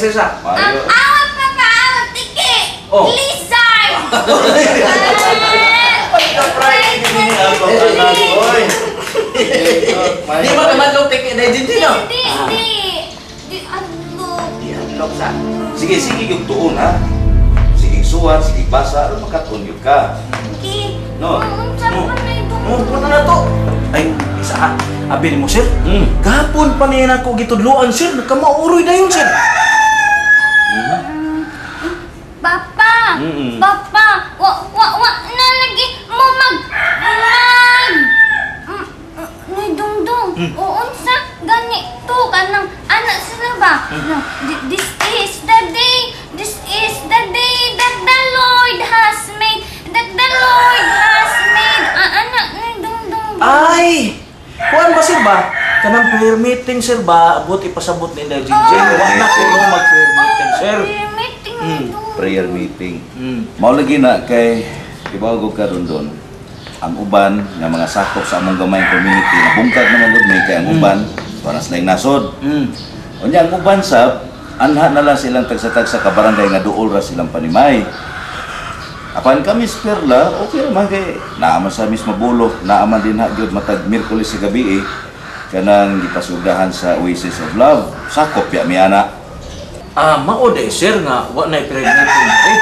sir sa? Mayo. Awat na kaawat, tiki! Oh. Lizard! Pagka-pride din ako anak ko. Di ba naman daw tiki na Jinjin no? Di, ano? Di unlock sa. Sige, sige yung tuon ha. Sige suwat, sige basa, ano makatuon yun ka? Ki, No. saan pa na ito? Punta na to. Ay, isa ha. Abin mo sir. Kahapon pa niyan ako gitudluan sir. Nagkamauroy na yun sir. Papa! Papa! Wa na lagi mo Nay Dongdong, unsa ganito ka ng anak sila ba? No, this is the day that the Lord has made, anak Nay Dongdong. Ay! Kuan ba sir ba? Kanang prayer meeting sir ba? Abot ipasabot ni Jinjin. Wala na ko nung mag-prayer meeting sir. Prayer meeting Nay Dongdong. Prayer meeting. Mao lagi na kay ibawag ka doon. Ang uban nga mga sakop sa among gamay community nabungkag naman gud may kay ang uban para sa nasod. Unya ang uban sab anha na lang silang tagsa-tagsa ka barangay nga duol ra silang panimay. Apan kami sperla, okay naman kay naaman sa mismo bulo, naaman din ha gyud matag Miyerkules sa gabi kanang gipasugahan sa Oasis of Love. Sakop ya mi ana. Mao de sir nga wa na prayer meeting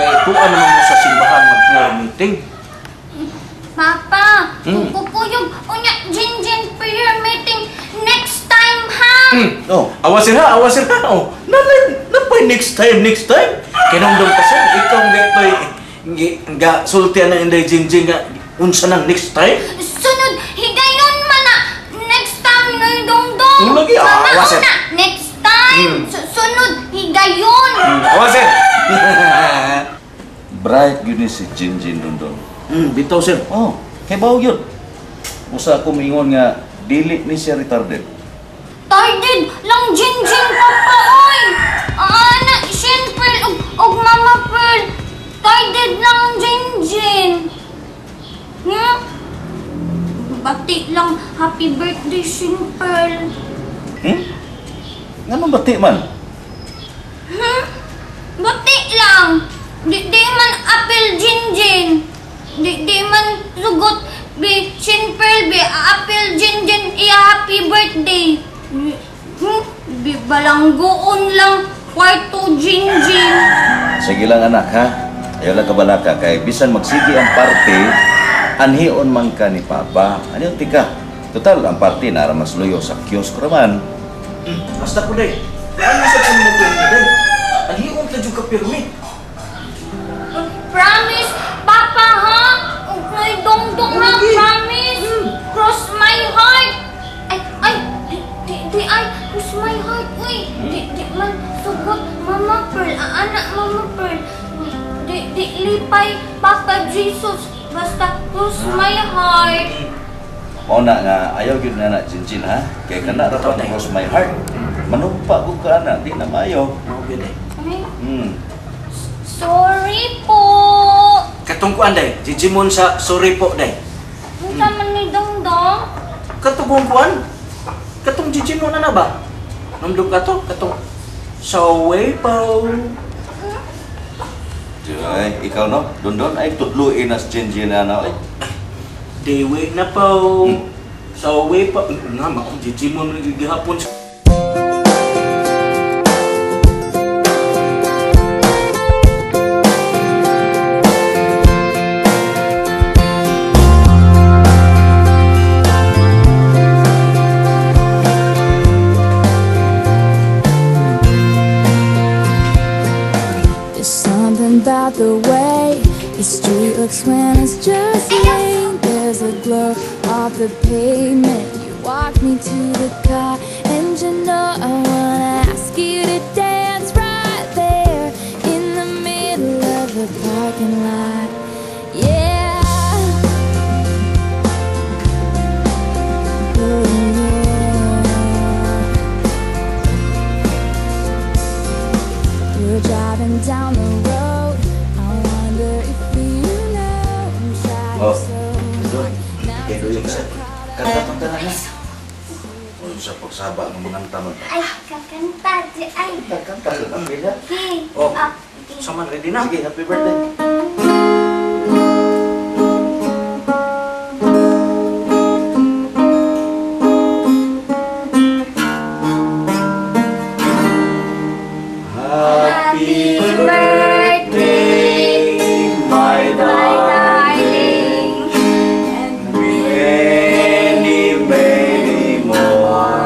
kay tuan naman mo sa simbahan mag-prayer meeting. Papa, kukuyog unya Jinjin prayer meeting next time ha. Awas sir ha. Oh, napay next time. Kinamdom ka sir, ikaw gatoy nga sultian na inday Jinjin nga unsa nang next time? Sunod higayon man na next time Nay Dongdong. Lagi awas sir. Next time. Sunod higayon. Awas sir. Bright yun si Jinjin Dondon. Bitaw sir. Oh, kay bawo yun. Usa ko mingon nga dili ni siya retarded. Tarded lang Jinjin papa oy. Anak siyempre og mama Pearl. Tarded lang Jinjin. Bati lang happy birthday Pearl. Ngano bati man? Bati lang. Di man apel Jinjin. Di man sugot bi Pearl bi apel Jinjin iya happy birthday. Bi balanggoon lang kwarto Jinjin. Sige lang anak ha. Ayaw lang kabalaka kay bisan magsigi ang party, anhion man ka ni Papa. Ano tika? Total ang party nara mas luyo sa kiosk raman. Basta ko day. Ano sa mo ko day? Aliyon ta jud ka permit. Promise, Papa ha? Nay Dongdong ha, promise. Cross my heart. Di cross my heart. Uy, di man sugot Mama Pearl, anak Mama Pearl. Di lipay Papa Jesus. Basta cross my heart. Mao na nga ayaw gyud na Jinjin ha. Kay kana ra pa cross my heart. Manumpa ko ka na, di na mayo. Mao gyud eh. Sorry po. Katong kuan day, Jijimon sa sorry po day. Unsa man ni Dongdong? Katong kuan? Katong Jijimon na ba? Namdog ka to, katong sorry po. Ay, ikaw no, Dondon ay tudluin as Jinjin na na. Dewi na po. Sorry po. Nga maong Jijimon gihapon. About the way the street looks when it's just me. There's a glow off the pavement. You walk me to the car, and you know I wanna ask you to dance right there in the middle of the parking lot. Yeah. Oh, yeah. We're driving down the road. Oh, doon. Kaya doon yung isa. Kanta-kanta na. sa pagsaba ng mga tanon. Ay, kakanta di ay. Kanta ka ng pila. Okay. Oh. Okay. Saman, ready na? Sige, happy birthday. Happy birthday, my darling. And many, many more.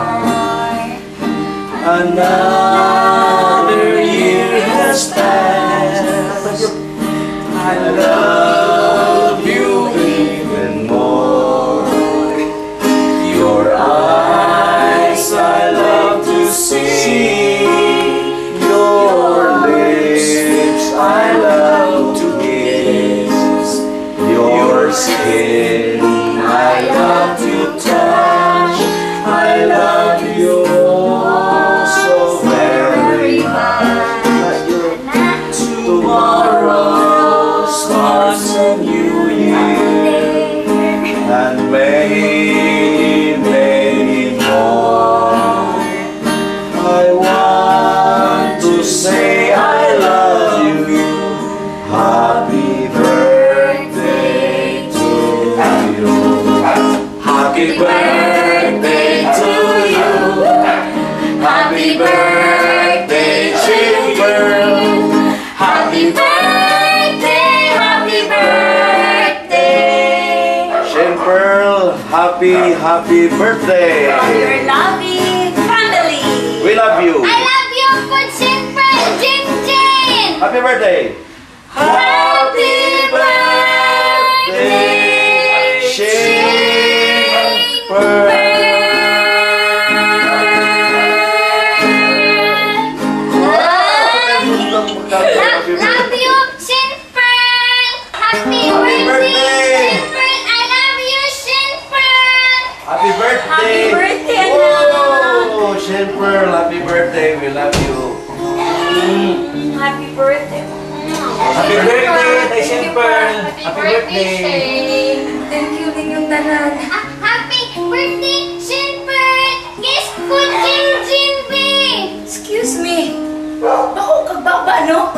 Another year has passed. I love you even more. Your eyes I love to see. Your lips I love to kiss. Your skin I love to touch. I love you so very much. Tomorrow starts a new year, and many, many more. I want to say I love you. Happy birthday to you. Happy birthday to you. Happy birthday, children. Happy birthday, happy birthday. Shane Pearl, happy birthday. Your loving family. We love you. I love you, Punsin Friend Jinjin. Happy birthday. Happy birthday, Shane Pearl. Love you, Shinfern. Happy birthday, Shinfern. I love you, Shinfern. Happy birthday! Happy birthday, Oh, Shane Pearl, happy birthday! We love you. Happy birthday. Happy birthday, Tyson Pearl! Happy birthday! Thank you din yung tanan. Happy birthday, Shinfern. Yes, good Jinjin B. Excuse me. Bako kag ba no?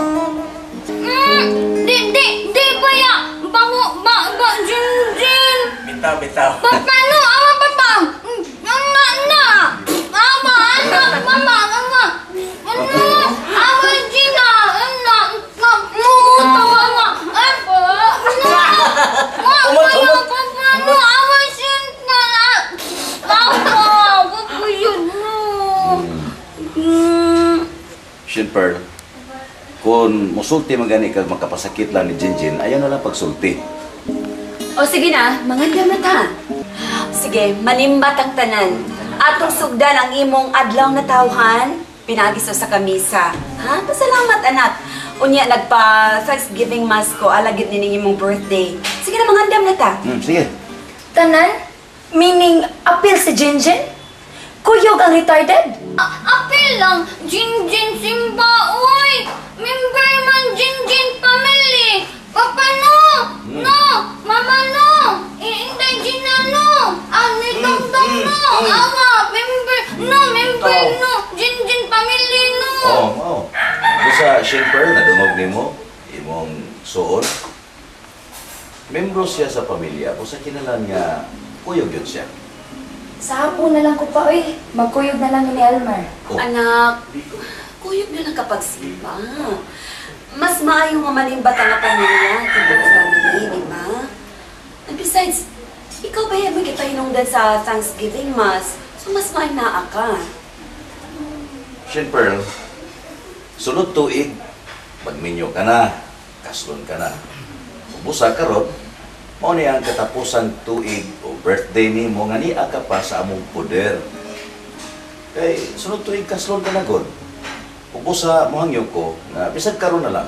Di ba ya? Ba, Jinjin. Bitaw, bitaw. Paano? Ama, papa. Ama, na. Ama, anak, mama, mama. Ano? Ama, Gina. Anak. Mumuto, ama. Apa? Ano? Paano? Ama, Sinta. Apa? Papuyod mo. Shane Pearl, kung musulti magani ka makapasakit lang ni Jinjin, ayaw na lang pagsulti. O sige na, mangandam na ta. Sige, manimbat ang tanan. Atong sugdan ang imong adlaw na tawhan, pinagiso sa kamisa. Ha? Pasalamat anak. Unya nagpa Thanksgiving mass ko, alagid ni imong birthday. Sige na, mangandam na ta. Sige. Tanan? Meaning, appeal si Jinjin? Kuyog ang retarded? Apel lang, Jinjin Simba, uy! Member man Jinjin family! Papa no! No! Mama no! Iinday Gina no! Ani Dongdong no! Awa! Member no! Member no! Jinjin family no! Oo. Sa Shane Pearl, nadungog ni mo, imong suon. Membro siya sa pamilya, kung sa kinalan nga, kuyog yun siya. Sa hapon na lang ko pa, uy. Magkuyog na lang ni Elmer. Oh. Anak, kuyog na lang kapag simba. Mas maayo nga manimbat ang pamilya, tibok family, di ba? And besides, ikaw ba yan kita hinungdan sa Thanksgiving Mass? So mas mainaa ka. Shane Pearl, sunod tuig, magminyo ka na, kaslon ka na. Ubusa ka ron, mo niya ang katapusan tuig o birthday ni mo nga niya ka pa sa among poder. Kay sunod tuig kaslon ka na god. Ubusa mo hangyo ko na bisag karon na lang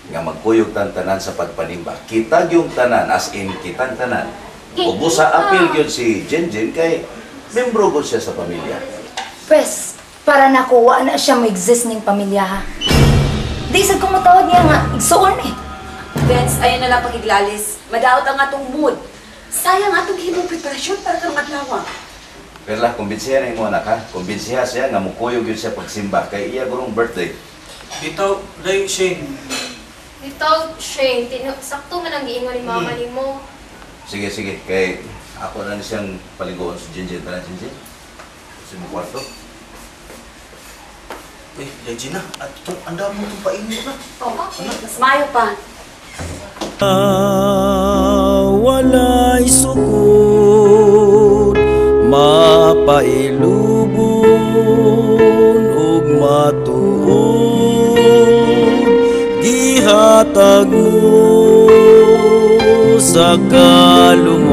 nga magkuyog tan tanan sa pagpanimba. Kita yung tanan as in kitang tanan. Ubusa apil gyud si Jinjin kay membro gud siya sa pamilya. Pwes, para nakuha na siya mag-exist ning pamilya, ha? Di sa kumutawag niya nga, igsuon eh. Vince, ayun na lang pagiglalis. Madaot ang atong mood. Sayang atong himong preparasyon para kang adlaw. Perla, kumbinsihan na mo anak ha. Kumbinsihan siya nga mukuyog yun siya pagsimba kay iya gurong birthday. Bitaw, day, Shane. Bitaw, Shane, sakto man ang giingon ni mama ni mo. Sige, sige. Kay ako na ni siyang paligoon sa Jinjin. Tara, Jinjin. Sa mo kwarto. Uy, Regina, at itong anda mo itong painit na. Oo, mas mayo pa. Walay sukod, mapailubon ug matuod, gihatag mo sa kalungan.